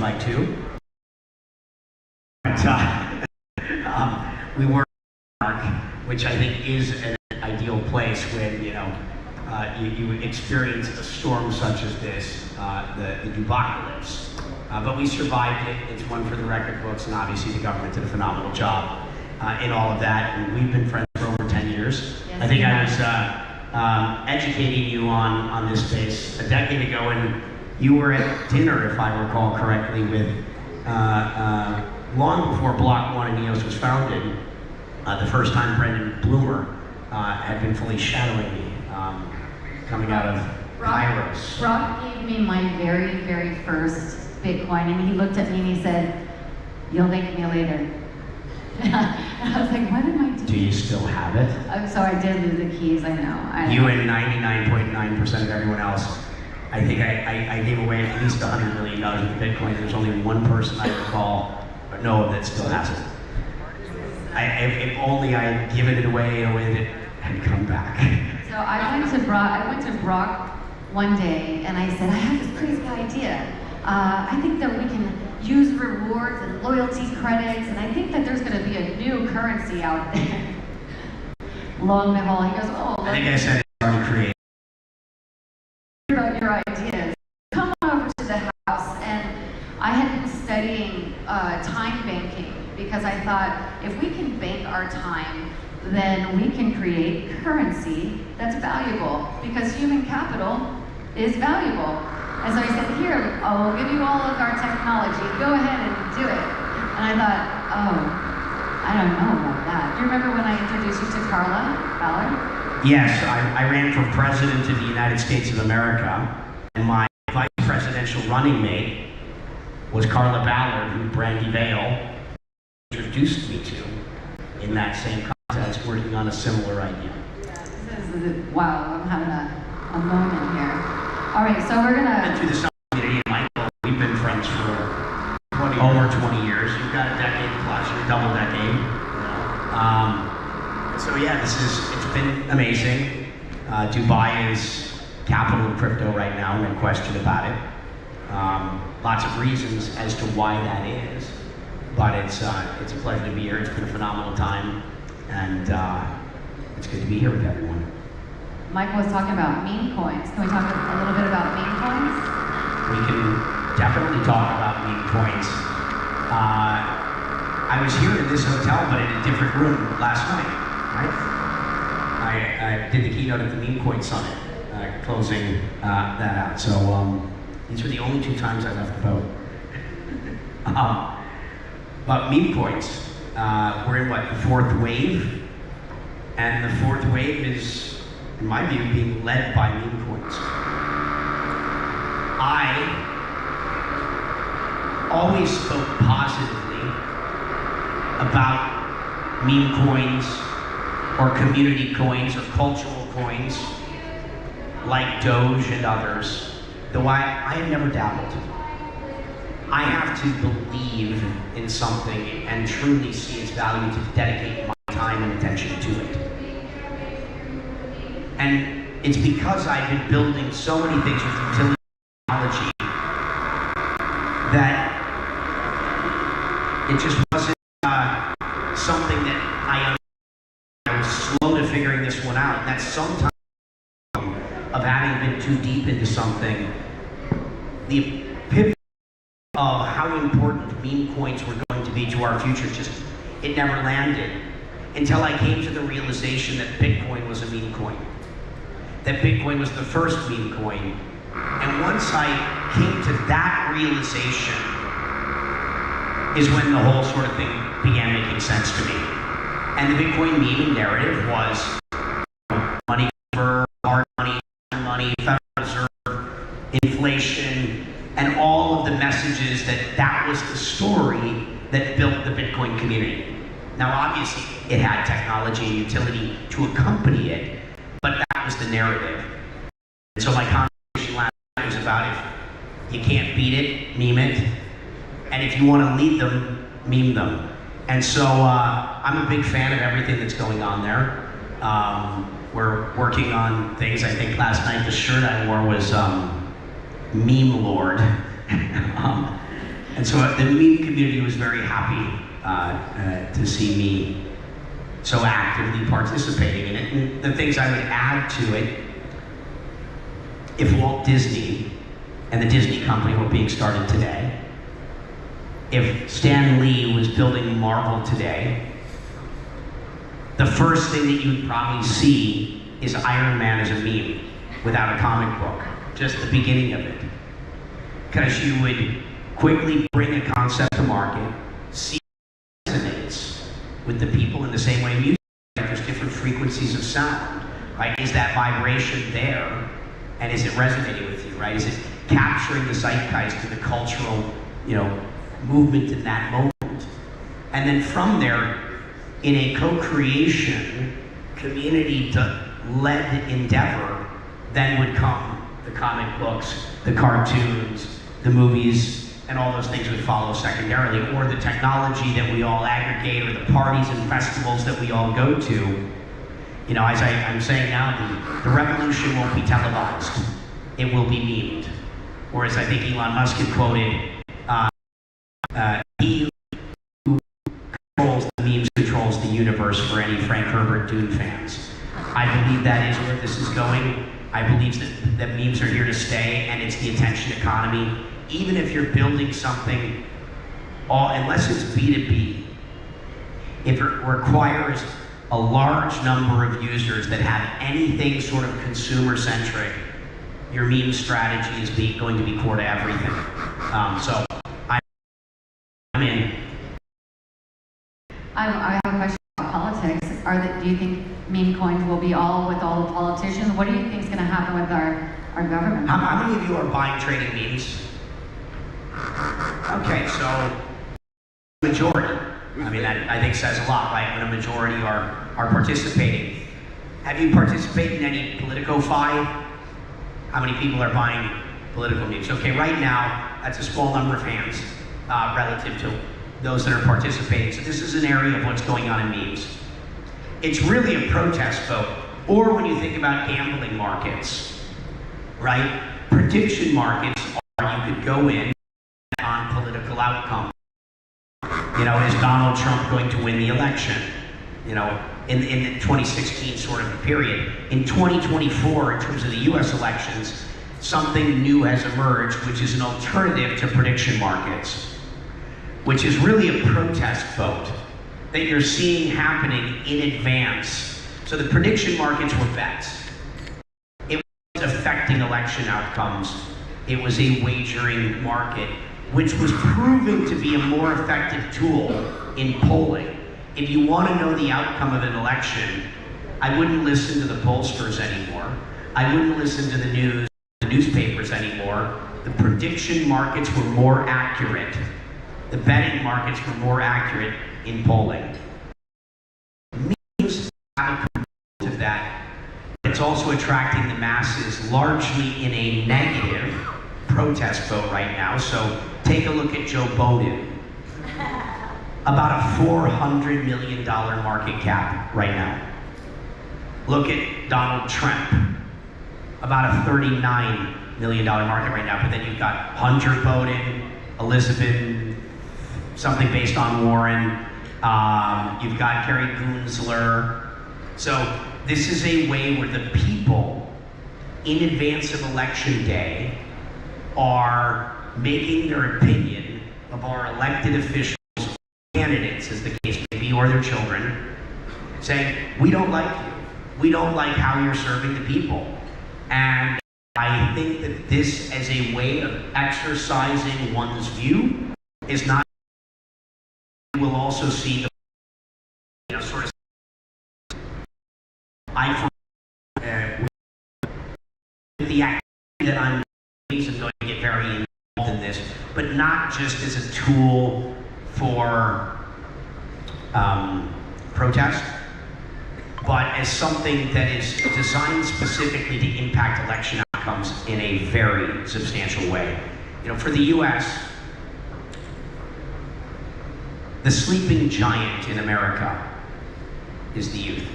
DigiByte too. But, we work in Mark, which I think is an ideal place when you experience a storm such as this, the Dubocalypse. But we survived it. It's one for the record books, and obviously the government did a phenomenal job in all of that. And we've been friends for over 10 years. Yes, I think I was educating you on this space a decade ago, and you were at dinner, if I recall correctly, with long before Block 1 and EOS was founded. The first time Brendan Bloomer had been fully shadowing me coming out of Kairos. Brock gave me my very, very first Bitcoin, and he looked at me and he said, "You'll thank me later." And I was like, what am I doing? Do you still have it? So I did lose the keys, I know. You and 99.9% of everyone else. I think I gave away at least $100 million of Bitcoin. There's only one person I recall or know of that still has it. If only I had given it away in a way that had come back. So I went to Brock one day and I said, I have this crazy idea. I think that we can use rewards and loyalty credits, and I think that there's going to be a new currency out there. Lo and behold, he goes, oh, I think I said it's already created. About your ideas. Come over to the house, and I had been studying time banking because I thought if we can bank our time, then we can create currency that's valuable because human capital is valuable. And so he said, here, I will give you all of our technology. Go ahead and do it. And I thought, oh, I don't know about that. Do you remember when I introduced you to Carla Ballard? Yes, I ran for president of the United States of America, and my vice presidential running mate was Carla Ballard, who Brandy Vale introduced me to in that same context, working on a similar idea. Wow, I'm having a moment here. All right, so we're gonna. And through the community, and Michael, we've been friends for over 20 years. You've got a decade plus, you're double decade. So yeah, it's been amazing. Dubai is capital of crypto right now, no question about it. Lots of reasons as to why that is, but it's a pleasure to be here. It's been a phenomenal time, and it's good to be here with everyone. Michael was talking about meme coins. Can we talk a little bit about meme coins? We can definitely talk about meme coins. I was here in this hotel, but in a different room last night, right? I did the keynote at the Meme Coin Summit, closing that out. So these were the only 2 times I left the boat. But meme coins, we're in what, the 4th wave? And the 4th wave is, in my view, being led by meme coins. I always spoke positively about meme coins or community coins or cultural coins like Doge and others, though I have never dabbled. I have to believe in something and truly see its value to dedicate my time and attention to it. And it's because I've been building so many things with utility technology that it just wasn't something that I was slow to figuring this one out. And that's sometimes of having been too deep into something. The pivot of how important meme coins were going to be to our future, it never landed until I came to the realization that Bitcoin was a meme coin. That Bitcoin was the first meme coin. And once I came to that realization is when the whole sort of thing began making sense to me. And the Bitcoin meme narrative was money over hard money, Federal Reserve, inflation, and all of the messages that was the story that built the Bitcoin community. Now obviously it had technology and utility to accompany it, but that was the narrative. And so my conversation last night was about if you can't beat it, meme it. And if you want to lead them, meme them. And so I'm a big fan of everything that's going on there. We're working on things. I think last night the shirt I wore was Meme Lord. And so the meme community was very happy to see me so actively participating in it. And the things I would add to it, if Walt Disney and the Disney company were being started today, if Stan Lee was building Marvel today, the first thing that you'd probably see is Iron Man as a meme without a comic book, just the beginning of it. Because you would quickly bring a concept to market, see it resonates with the people in the same way music, there's different frequencies of sound, right? Is that vibration there? And is it resonating with you, right? Is it capturing the zeitgeist and the cultural, movement in that moment? And then from there, in a co-creation, community-led endeavor, then would come the comic books, the cartoons, the movies, and all those things would follow secondarily, or the technology that we all aggregate, or the parties and festivals that we all go to. As I'm saying now, the revolution won't be televised. It will be memed. Or as I think Elon Musk had quoted, he who controls the memes controls the universe, for any Frank Herbert Dune fans. I believe that is where this is going. I believe that memes are here to stay, and it's the attention economy. Even if you're building something, unless it's B2B, if it requires a large number of users that have anything sort of consumer-centric, your meme strategy is going to be core to everything. So I'm in. I have a question about politics. Do you think meme coins will be all with all the politicians? What do you think is going to happen with our government? How many of you are buying trading memes? Okay, so majority. I mean, that I think says a lot, right? When a majority are participating. Have you participated in any Politico-fi? How many people are buying political memes? Okay, right now, that's a small number of hands relative to those that are participating. So this is an area of what's going on in memes. It's really a protest vote. Or when you think about gambling markets, right? Prediction markets are, you could go in on political outcome. Is Donald Trump going to win the election? In the 2016 sort of period. In 2024, in terms of the US elections, something new has emerged, which is an alternative to prediction markets, which is really a protest vote that you're seeing happening in advance. So the prediction markets were bets. It wasn't affecting election outcomes. It was a wagering market, which was proving to be a more effective tool in polling. If you want to know the outcome of an election, I wouldn't listen to the pollsters anymore. I wouldn't listen to the newspapers anymore. The prediction markets were more accurate. The betting markets were more accurate in polling. Memes have a component of that. It's also attracting the masses largely in a negative protest vote right now. So take a look at Joe Biden. About a $400 million market cap right now. Look at Donald Trump. About a $39 million market right now. But then you've got Hunter Biden, Elizabeth, something based on Warren. You've got Gary Gensler. So this is a way where the people, in advance of election day, are making their opinion of our elected officials, candidates as the case may be, or their children, saying, we don't like you. We don't like how you're serving the people. And I think that this, as a way of exercising one's view, is not. We'll also see the sort of with the activity that I'm going to get very involved in this, but not just as a tool for protest, but as something that is designed specifically to impact election outcomes in a very substantial way. For the US, the sleeping giant in America is the youth.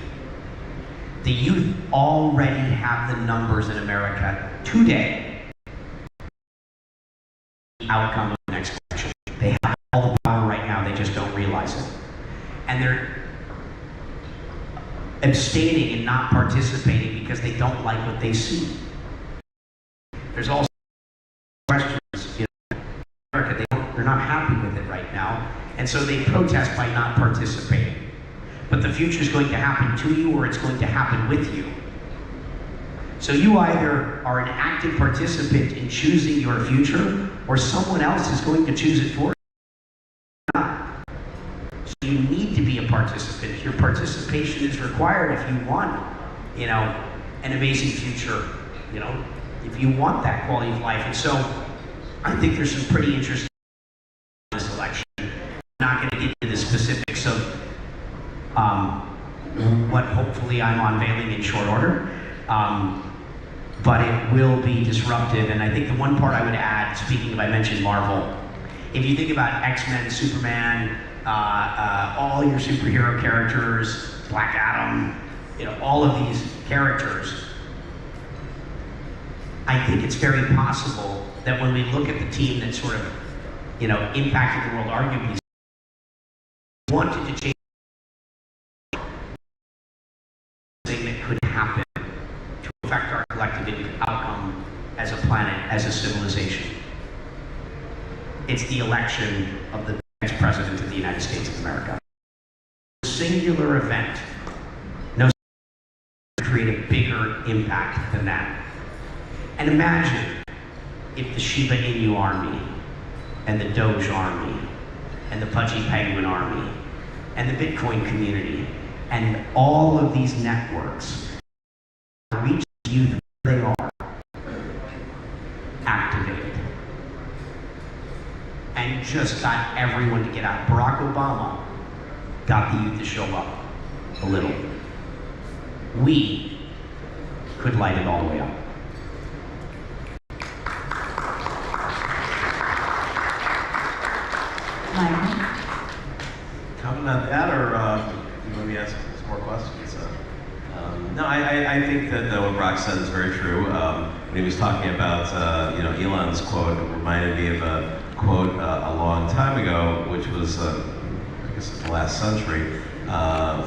The youth already have the numbers in America today. The outcome of the next election. just don't realize it. And they're abstaining and not participating because they don't like what they see. There's also questions, you know, in America, they're not happy with it right now, and so they protest by not participating. But the future is going to happen to you, or it's going to happen with you. So you either are an active participant in choosing your future, or someone else is going to choose it for you. So you need to be a participant. Your participation is required if you want, you know, an amazing future, you know, if you want that quality of life. And so I think there's some pretty interesting in this election. I'm not going to get into the specifics of what hopefully I'm unveiling in short order. But it will be disruptive, and I think the one part I would add, speaking of, I mentioned Marvel, if you think about X-Men, Superman, all your superhero characters, Black Adam, you know, all of these characters, I think it's very possible that when we look at the team that sort of, you know, impacted the world, arguably wanted to change thing that could happen to affect our collective outcome as a planet, as a civilization. It's the election of the next president of the United States of America. A singular event, no, create a bigger impact than that. And imagine if the Shiba Inu army, and the Doge army, and the Pudgy Penguin army, and the Bitcoin community, and all of these networks reach the youth where they are, activated, and just got everyone to get out. Barack Obama got the youth to show up a little. We could light it all the way up. Comment on that, or let me ask some more questions? No, I think that what Brock said is very true. When he was talking about you know, Elon's quote, it reminded me of a quote a long time ago, which was I guess the last century,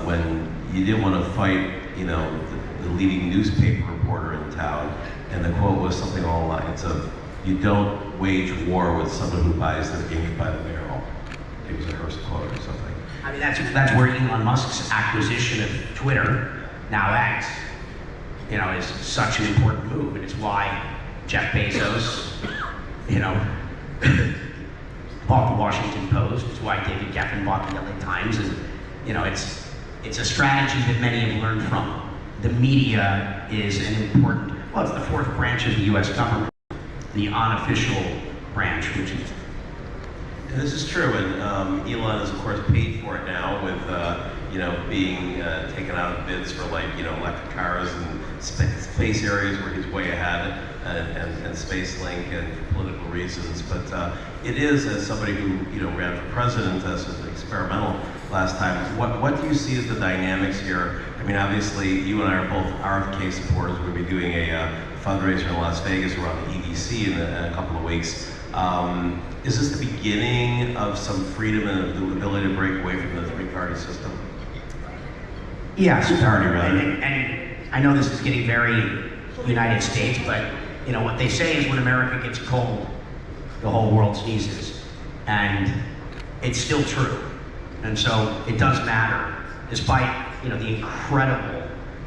when you didn't want to fight, you know, the leading newspaper reporter in town, and the quote was something along the lines of, "You don't wage war with someone who buys their ink by the barrel." It was a first quote or something. I mean, that's where Elon Musk's acquisition of Twitter, now X, you know, is such an important move, and it's why Jeff Bezos, you know, bought the Washington Post. It's why David Geffen bought the LA Times, and you know, it's a strategy that many have learned from. The media is an important, well, it's the fourth branch of the U.S. government, the unofficial branch, which is. And this is true, and Elon is of course paid for it now with you know, being taken out of bids for, like, you know, electric cars and space areas where he's way ahead, and SpaceLink, and for political reasons. But it is, as somebody who, you know, ran for president as an experimental last time, what do you see as the dynamics here? I mean, obviously you and I are both RFK supporters. We'll be doing a fundraiser in Las Vegas around the EDC in a couple of weeks. Is this the beginning of some freedom and the ability to break away from the three-party system? Yes, and I know this is getting very United States, but you know what they say is when America gets cold, the whole world sneezes, and it's still true. And so it does matter, despite, you know, the incredible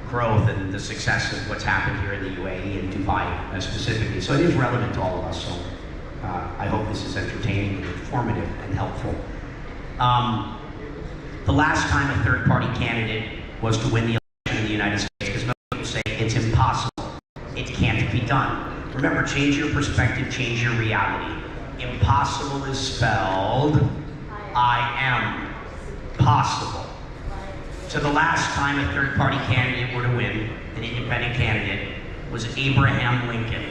growth and the success of what's happened here in the UAE and Dubai specifically. So it is relevant to all of us. So I hope this is entertaining and informative and helpful. The last time a third-party candidate was to win the election in the United States, because most people say it's impossible, it can't be done. Remember, change your perspective, change your reality. Impossible is spelled I am possible. So the last time a third-party candidate were to win, an independent candidate, was Abraham Lincoln.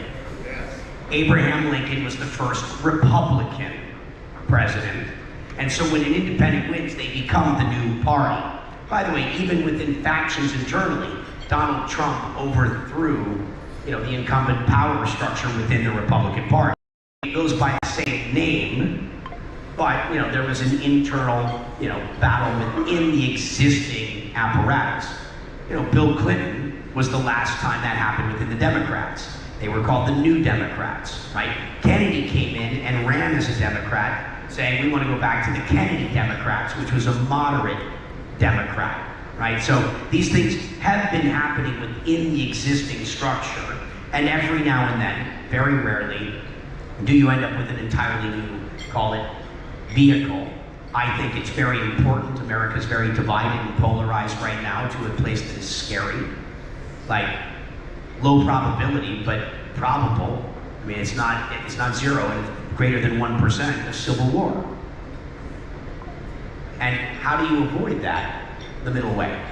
Abraham Lincoln was the first Republican president. And so when an independent wins, they become the new party. By the way, even within factions internally, Donald Trump overthrew, you know, the incumbent power structure within the Republican Party. It goes by the same name, But, there was an internal, battle within the existing apparatus. Bill Clinton was the last time that happened within the Democrats. They were called the New Democrats, right? Kennedy came in and ran as a Democrat, saying we want to go back to the Kennedy Democrats, which was a moderate Democrat, right? So these things have been happening within the existing structure, and every now and then, very rarely, do you end up with an entirely new, call it, vehicle. I think it's very important. America's very divided and polarized right now to a place that is scary. Like, low probability, but probable. I mean, it's not zero, and it's greater than 1% of civil war. And how do you avoid that? The middle way.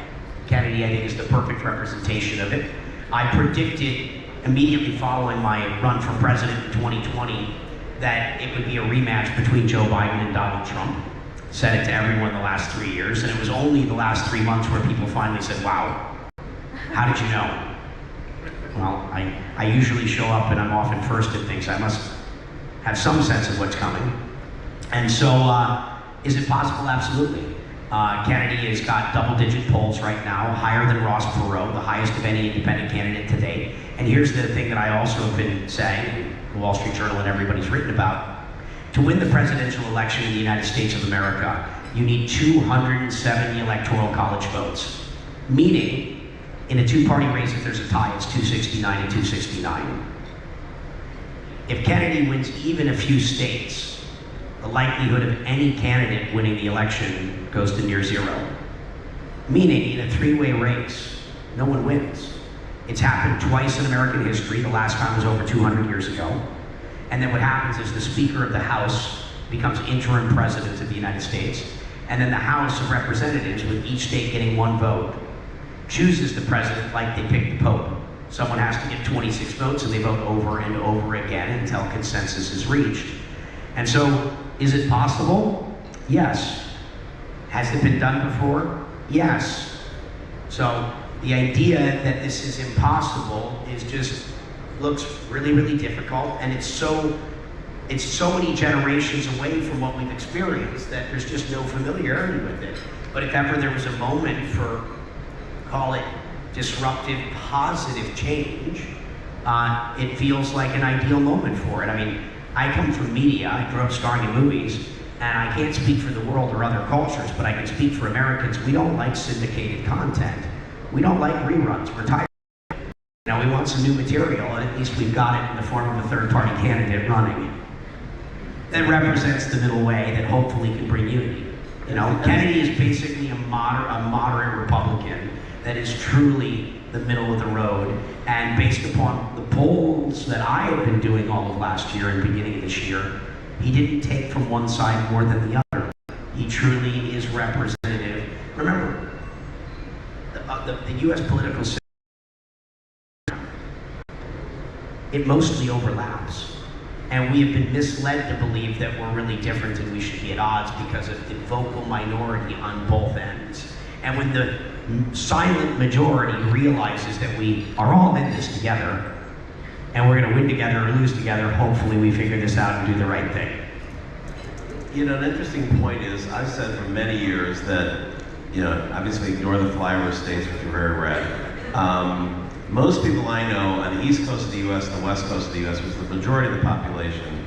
Kennedy, I think, is the perfect representation of it. I predicted immediately following my run for president in 2020 that it would be a rematch between Joe Biden and Donald Trump. Said it to everyone the last 3 years, and it was only the last 3 months where people finally said, wow, how did you know? Well, I usually show up and I'm often first at things. I must have some sense of what's coming. And so, is it possible? Absolutely. Kennedy has got double-digit polls right now, higher than Ross Perot, the highest of any independent candidate to date. And here's the thing that I also have been saying, the Wall Street Journal and everybody's written about. To win the presidential election in the United States of America, you need 270 electoral college votes. Meaning, in a two-party race, if there's a tie, it's 269 and 269. If Kennedy wins even a few states, the likelihood of any candidate winning the election goes to near zero. Meaning, in a three-way race, no one wins. It's happened twice in American history. The last time was over 200 years ago. And then what happens is the Speaker of the House becomes interim president of the United States, and then the House of Representatives, with each state getting one vote, chooses the president like they pick the Pope. Someone has to get 26 votes, and they vote over and over again until consensus is reached. And so, is it possible? Yes. Has it been done before? Yes. So, the idea that this is impossible is just looks really, really difficult, and it's so many generations away from what we've experienced that there's just no familiarity with it. But if ever there was a moment for, call it, disruptive, positive change, it feels like an ideal moment for it. I mean, I come from media, I grew up starring in movies, and I can't speak for the world or other cultures, but I can speak for Americans. We don't like syndicated content. We don't like reruns. We're tired. Now, we want some new material, and at least we've got it in the form of a third-party candidate running that represents the middle way that hopefully can bring unity. Kennedy is basically a moderate Republican that is truly the middle of the road, and based upon the polls that I have been doing all of last year and beginning of this year, he didn't take from one side more than the other. He truly is representative. Remember, the U.S. political system, it mostly overlaps. And we have been misled to believe that we're really different and we should be at odds because of the vocal minority on both ends. And when the silent majority realizes that we are all in this together, and we're going to win together or lose together, hopefully we figure this out and do the right thing. An interesting point is, I've said for many years that, obviously ignore the flyover states, which are very red. Most people I know on the east coast of the U.S. and the west coast of the U.S., which is the majority of the population,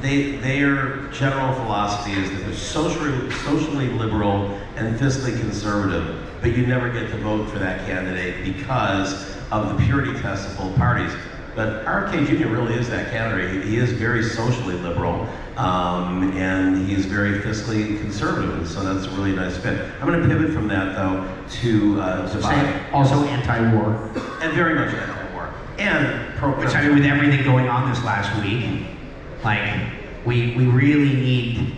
their general philosophy is that they're socially liberal and fiscally conservative, but you never get to vote for that candidate because of the purity test of both parties. But RFK Jr. really is that candidate. He is very socially liberal, and he is very fiscally conservative, and so that's a really nice fit. I'm going to pivot from that, though, to also anti-war. And very much anti-war. And pro-crypto. Which, I mean, with everything going on this last week, like, we really need,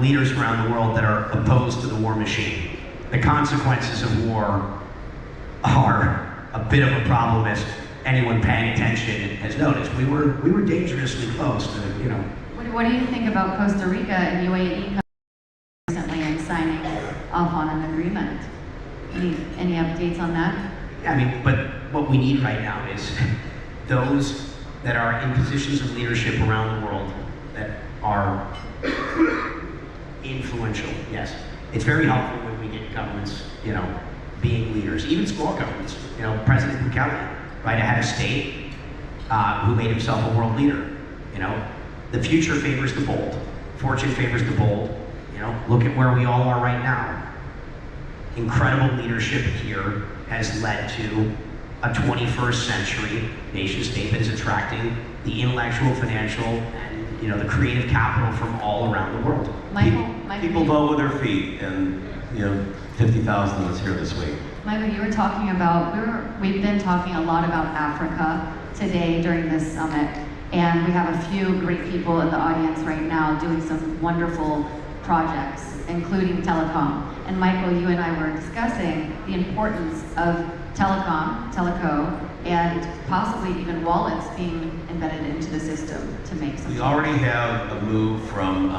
leaders around the world that are opposed to the war machine. The consequences of war are a bit of a problem, as anyone paying attention has noticed. We were dangerously close to, What do you think about Costa Rica and UAE recently and signing off on an agreement? Any updates on that? Yeah, I mean, but what we need right now is those that are in positions of leadership around the world that are influential, yes. It's very helpful when we get governments, you know, being leaders, even small governments. You know, President Bukele, right, had a state who made himself a world leader. You know, the future favors the bold. Fortune favors the bold. You know, look at where we all are right now. Incredible leadership here has led to a 21st century nation state that is attracting the intellectual, financial, and, you know, the creative capital from all around the world. People vote with their feet, and, you know, 50,000 is here this week. Michael, you were talking about, we've been talking a lot about Africa today during this summit, and we have a few great people in the audience right now doing some wonderful projects, including telecom. And Michael, you and I were discussing the importance of telecom, teleco, and possibly even wallets being embedded into the system to make some. We already have a move from,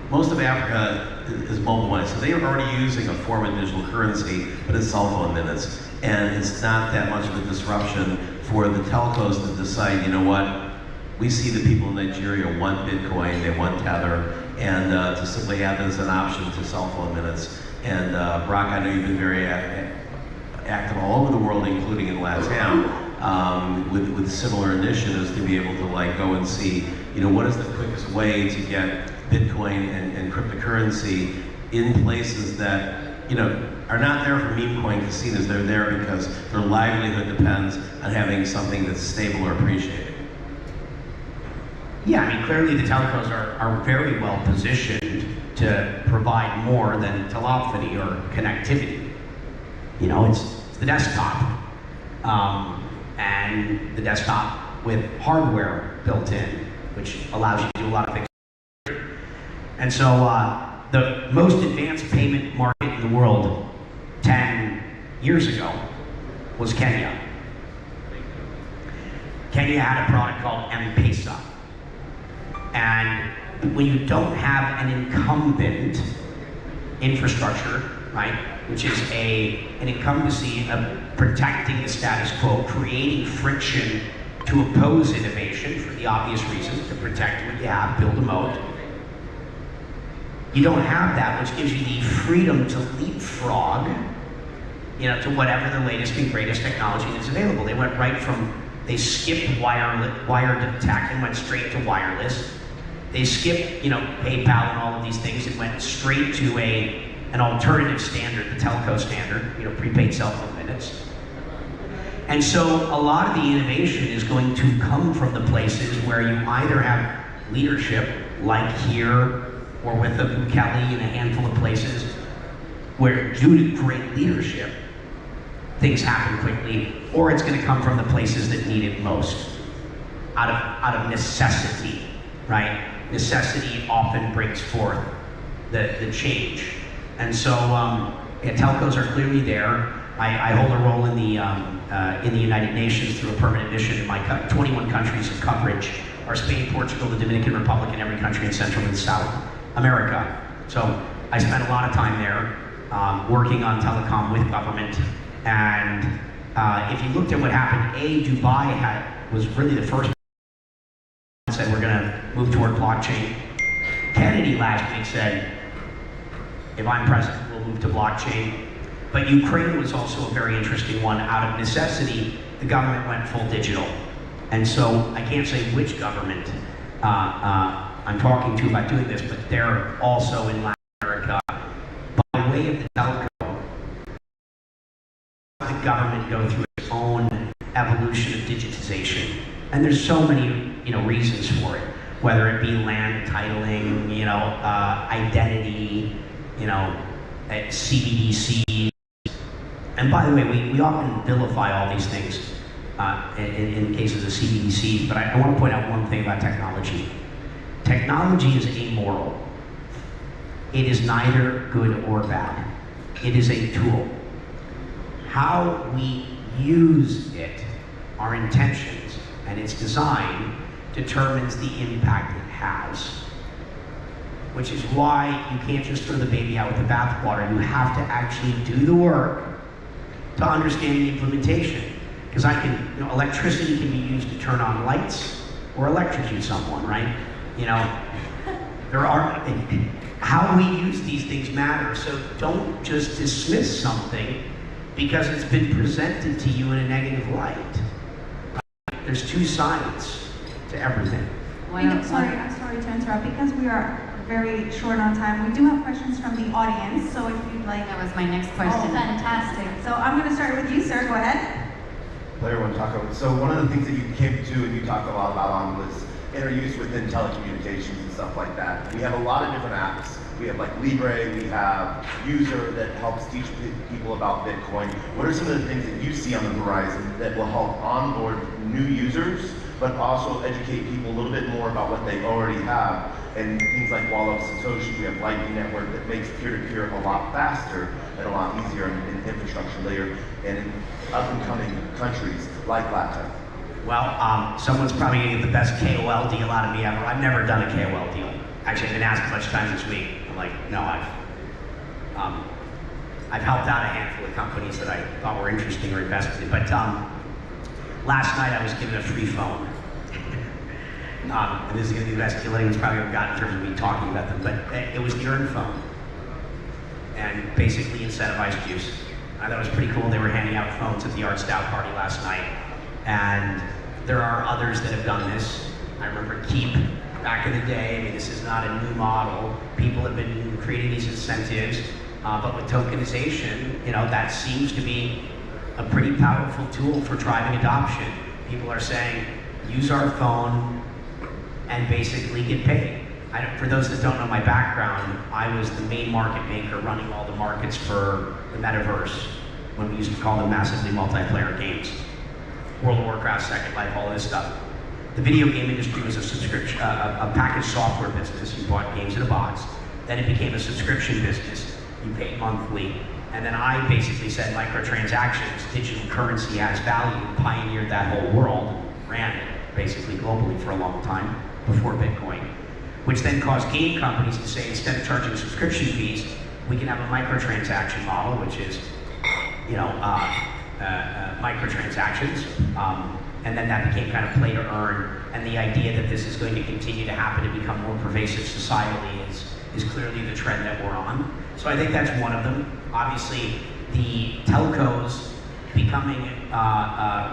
most of Africa is mobile money, so they are already using a form of digital currency, but it's cell phone minutes. And it's not that much of a disruption for the telcos to decide, you know what, we see the people in Nigeria want Bitcoin, they want Tether, and to simply have it as an option to cell phone minutes. And Brock, I know you've been very active all over the world, including in LATAM, with similar initiatives to be able to like go and see, you know, what is the quickest way to get Bitcoin and cryptocurrency in places that, you know, are not there for meme coin casinos. They're there because their livelihood depends on having something that's stable or appreciated. Yeah, I mean, clearly the telcos are very well positioned to provide more than telephony or connectivity. You know, it's the desktop, and the desktop with hardware built in, which allows you to do a lot of things. And so the most advanced payment market in the world 10 years ago was Kenya. Kenya had a product called M-Pesa. And when you don't have an incumbent infrastructure, right, which is an incumbency of protecting the status quo, creating friction to oppose innovation for the obvious reasons, to protect what you have, build a moat. You don't have that, which gives you the freedom to leapfrog, you know, to whatever the latest and greatest technology that's available. They went right from, they skipped wired tech and went straight to wireless. They skipped, you know, PayPal and all of these things and went straight to an alternative standard, the telco standard, you know, prepaid cell phone minutes. And so a lot of the innovation is going to come from the places where you either have leadership, like here, or with the Bukele in a handful of places, where due to great leadership, things happen quickly, or it's going to come from the places that need it most, out of necessity, right? Necessity often brings forth the change. And so, yeah, telcos are clearly there. I hold a role in the United Nations through a permanent mission in my 21 countries of coverage are Spain, Portugal, the Dominican Republic, and every country in Central and South America. So I spent a lot of time there working on telecom with government. And if you looked at what happened, Dubai was really the first that said we're going to move toward blockchain. Kennedy last week said, if I'm president, we'll move to blockchain. But Ukraine was also a very interesting one. Out of necessity, the government went full digital. And so I can't say which government I'm talking to about doing this, but they're also in Latin America. By way of the telco, the government go through its own evolution of digitization. And there's so many, you know, reasons for it, whether it be land titling, you know, identity, you know, CBDC. And by the way, we often vilify all these things in cases of CBDCs, but I want to point out one thing about technology. Technology is amoral. It is neither good or bad. It is a tool. How we use it, our intentions, and its design determines the impact it has. Which is why you can't just throw the baby out with the bathwater. You have to actually do the work to understand the implementation. Because you know, electricity can be used to turn on lights or electrocute someone, right? You know, There are, how we use these things matter, so don't just dismiss something because it's been presented to you in a negative light. Right? There's two sides to everything. I'm sorry to interrupt, because we are very short on time. We do have questions from the audience, so if you'd like. That was my next question. Oh, fantastic. So I'm going to start with you, sir. Go ahead. Player One Taco. So one of the things that you came to and you talked a lot about was interuse within telecommunications and stuff like that. We have a lot of different apps. We have like Libre, we have User that helps teach people about Bitcoin. What are some of the things that you see on the horizon that will help onboard new users, but also educate people a little bit more about what they already have? And things like Wall of Satoshi, we have Lightning Network that makes peer-to-peer a lot faster and a lot easier in infrastructure layer and in up-and-coming countries like Latin. Well, someone's probably going to get the best KOL deal out of me ever. I've never done a KOL deal. Actually, I've been asked a bunch of times this week. I'm like, no, I've helped out a handful of companies that I thought were interesting or invested in. But last night I was given a free phone. And this is going to be the best deal anyone's probably ever gotten in terms of me talking about them. But it was the Earn phone. And basically incentivized use. I thought it was pretty cool. They were handing out phones at the ARDR party last night. And there are others that have done this. I remember Keep back in the day. I mean, this is not a new model. People have been creating these incentives, but with tokenization, you know, that seems to be a pretty powerful tool for driving adoption. People are saying, use our phone and basically get paid. For those that don't know my background, I was the main market maker running all the markets for the metaverse when we used to call them massively multiplayer games. World of Warcraft, Second Life, all this stuff. The video game industry was a subscription, a packaged software business. You bought games in a box. Then it became a subscription business. You paid monthly. And then I basically said microtransactions, digital currency has value, pioneered that whole world, ran it basically globally for a long time before Bitcoin, which then caused game companies to say, instead of charging subscription fees, we can have a microtransaction model, which is, you know, microtransactions. And then that became kind of play to earn. And the idea that this is going to continue to happen and become more pervasive societally is clearly the trend that we're on. So I think that's one of them. Obviously, the telcos becoming,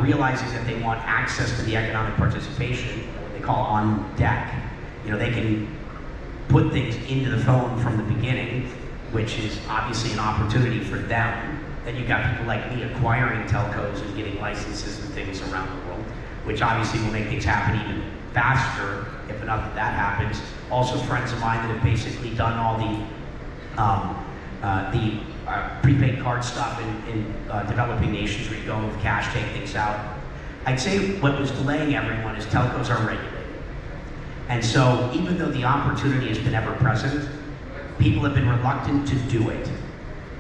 realizing that they want access to the economic participation, what they call on deck. You know, they can put things into the phone from the beginning, which is obviously an opportunity for them. Then you've got people like me acquiring telcos and getting licenses and things around the world, which obviously will make things happen even faster if enough of that happens. Also, friends of mine that have basically done all the prepaid card stuff in developing nations where you go with cash, take things out. I'd say what was delaying everyone is telcos are regulated. And so even though the opportunity has been ever present, people have been reluctant to do it.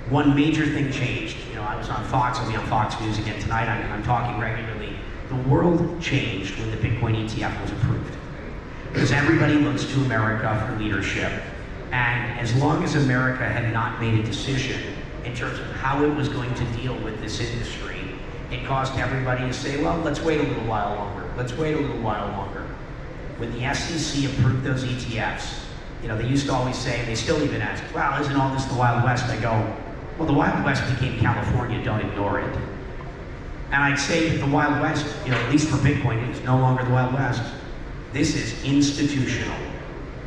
One major thing changed. You know, I was on Fox, I'll be on Fox News again tonight, I'm talking regularly. The world changed when the Bitcoin ETF was approved. Because everybody looks to America for leadership. And as long as America had not made a decision in terms of how it was going to deal with this industry, it caused everybody to say, well, let's wait a little while longer. Let's wait a little while longer. When the SEC approved those ETFs, you know, they used to always say, and they still even ask, wow, isn't all this the Wild West? I go, well, the Wild West became California, don't ignore it. And I'd say that the Wild West, you know, at least for Bitcoin, is no longer the Wild West. This is institutional.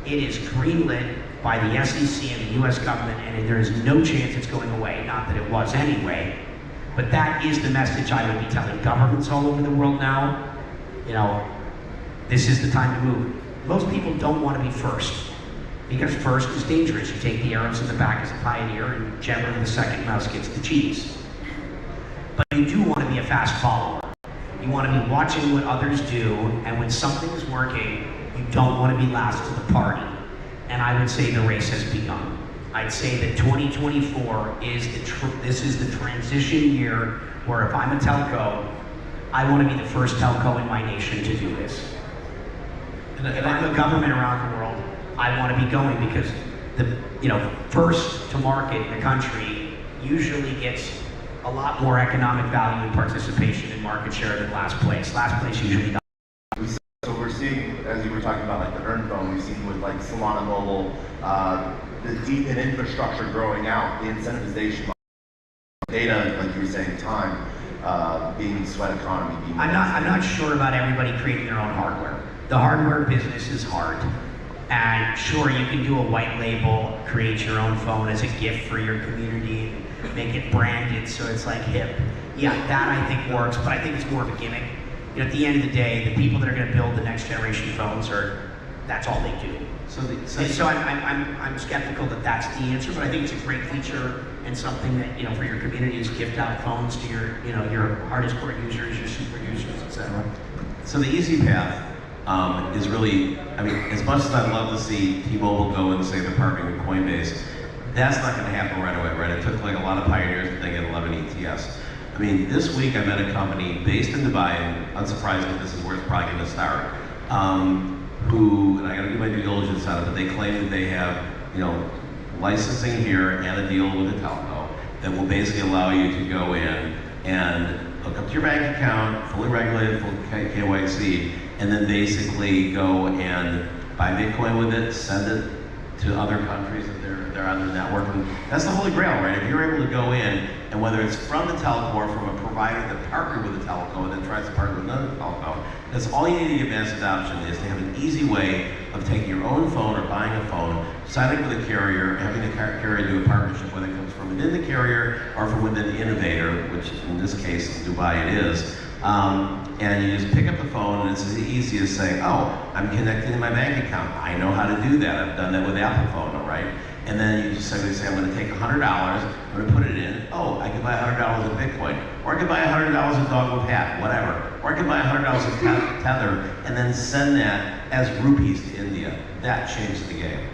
It is greenlit by the SEC and the US government, and there is no chance it's going away, not that it was anyway. But that is the message I would be telling governments all over the world now. You know, this is the time to move. Most people don't want to be first, because first is dangerous. You take the arrows in the back as a pioneer, and generally the second mouse gets the cheese. But you do want to be a fast follower. You want to be watching what others do, and when something is working, you don't want to be last to the party. And I would say the race has begun. I'd say that 2024 is this is the transition year where if I'm a telco, I want to be the first telco in my nation to do this. If I'm a government around the world, I want to be going, because the first to market in the country usually gets a lot more economic value and participation in market share than last place. Last place usually doesn't. So we're seeing, as you were talking about like the Earn phone, we've seen with like want a mobile, the deep in infrastructure growing out, the incentivization, data, like you were saying, time, being sweat economy. Being I'm not sure about everybody creating their own hardware. The hardware business is hard. And sure, you can do a white label, create your own phone as a gift for your community, and make it branded so it's like hip. Yeah, that I think works, but I think it's more of a gimmick. You know, at the end of the day, the people that are going to build the next generation phones that's all they do. So I'm skeptical that that's the answer, but I think it's a great feature and something that, you know, for your community is gift out phones to your, you know, your hardest core users, your super users, etc. So the easy path is really, I mean, as much as I'd love to see T-Mobile go and say they're partnering with Coinbase, that's not going to happen right away, right? It took like a lot of pioneers to get 11 ETFs. I mean, this week I met a company based in Dubai, and unsurprisingly, this is where it's probably going to start, who, and I got to do my due diligence on it, but they claim that they have, you know, licensing here and a deal with a telco that will basically allow you to go in and hook up to your bank account, fully regulated, full KYC, and then basically go and buy Bitcoin with it, send it to other countries that they're on their network. And that's the holy grail, right? If you're able to go in, and whether it's from the telco or from a provider that partnered with the telco and then tries to partner with another telco, that's all you need to get mass adoption is to have an easy way of taking your own phone or buying a phone, signing with a carrier, having the carrier do a partnership, whether it comes from within the carrier or from within the innovator, which in this case, in Dubai it is. And you just pick up the phone and it's as easy as saying, oh, I'm connecting to my bank account. I know how to do that. I've done that with Apple phone, all right? And then you just simply say, I'm going to take $100, I'm going to put it in. Oh, I can buy $100 of Bitcoin. Or I can buy $100 of Dog with Hat, whatever. Or I can buy $100 of Tether and then send that as rupees to India. That changed the game.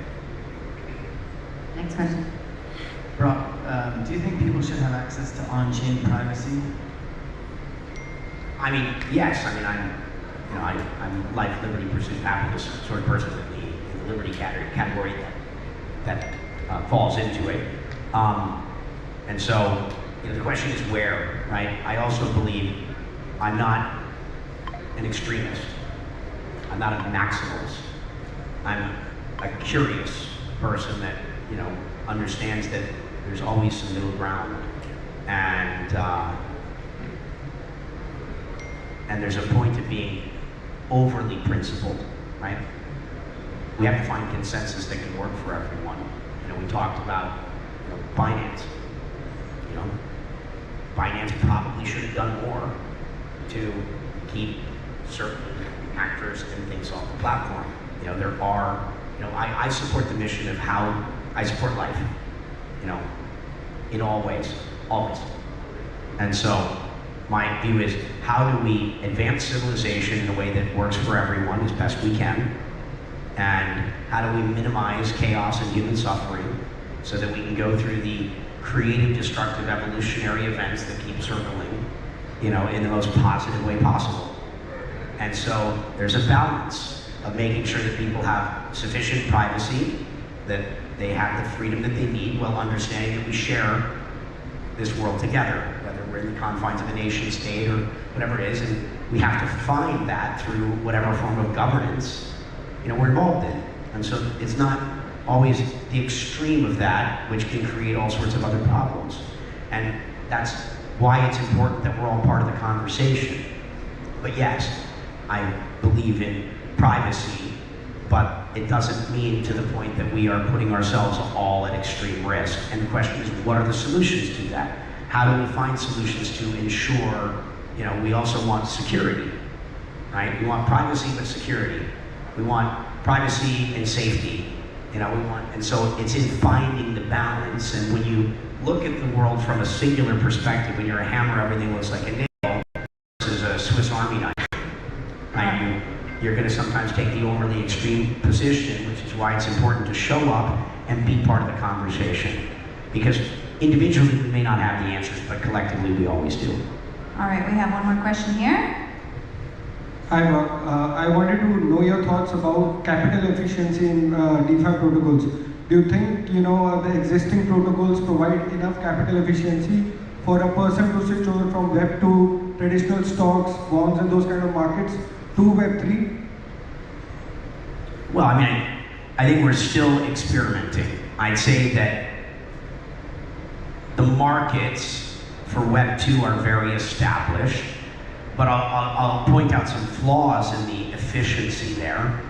Next question. Brock, do you think people should have access to on-chain privacy? I mean, yes. I mean, I'm life, liberty, pursuit, happiness sort of person in the liberty category that falls into it. And so, you know, the question is where, right? I also believe I'm not an extremist. I'm not a maximalist. I'm a curious person that, you know, understands that there's always some middle ground, and there's a point to being overly principled, right? We have to find consensus that can work for everyone. You know, we talked about, you know, Binance. You know, Binance probably should have done more to keep certain actors and things off the platform. You know, there are, you know, I support the mission of how I support life, you know, in all ways, always. And so my view is, how do we advance civilization in a way that works for everyone as best we can? And how do we minimize chaos and human suffering so that we can go through the creative, destructive, evolutionary events that keep circling, you know, in the most positive way possible? And so there's a balance of making sure that people have sufficient privacy, that they have the freedom that they need, while understanding that we share this world together, whether we're in the confines of a nation state or whatever it is, and we have to find that through whatever form of governance, you know, we're involved in. And so it's not always the extreme of that, which can create all sorts of other problems. And that's why it's important that we're all part of the conversation. But yes, I believe in privacy, but it doesn't mean to the point that we are putting ourselves all at extreme risk. And the question is, what are the solutions to that? How do we find solutions to ensure, you know, we also want security, right? We want privacy but security. We want privacy and safety, you know, and so it's in finding the balance. And when you look at the world from a singular perspective, when you're a hammer, everything looks like a nail, versus a Swiss Army knife, right? You're going to sometimes take the overly extreme position, which is why it's important to show up and be part of the conversation. Because individually we may not have the answers, but collectively we always do. All right, we have one more question here. Hi, Mark. I wanted to know your thoughts about capital efficiency in DeFi protocols. Do you think, you know, the existing protocols provide enough capital efficiency for a person to switch over from Web 2, traditional stocks, bonds, and those kind of markets to Web 3? Well, I mean, I think we're still experimenting. I'd say that the markets for Web 2 are very established, but I'll point out some flaws in the efficiency there.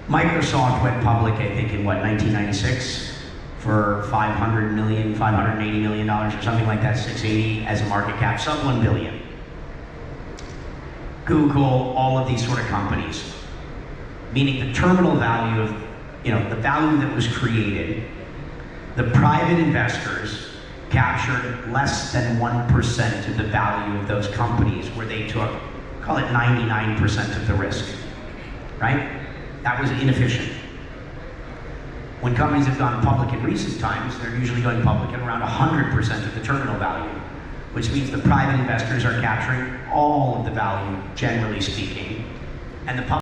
Microsoft went public, I think, in what, 1996? For $500 million, $580 million or something like that, 680 as a market cap, sub 1 billion. Google, all of these sort of companies. Meaning the terminal value of, the value that was created, the private investors captured less than 1% of the value of those companies where they took, call it 99% of the risk, right? That was inefficient. When companies have gone public in recent times, they're usually going public at around 100% of the terminal value, which means the private investors are capturing all of the value, generally speaking, and the public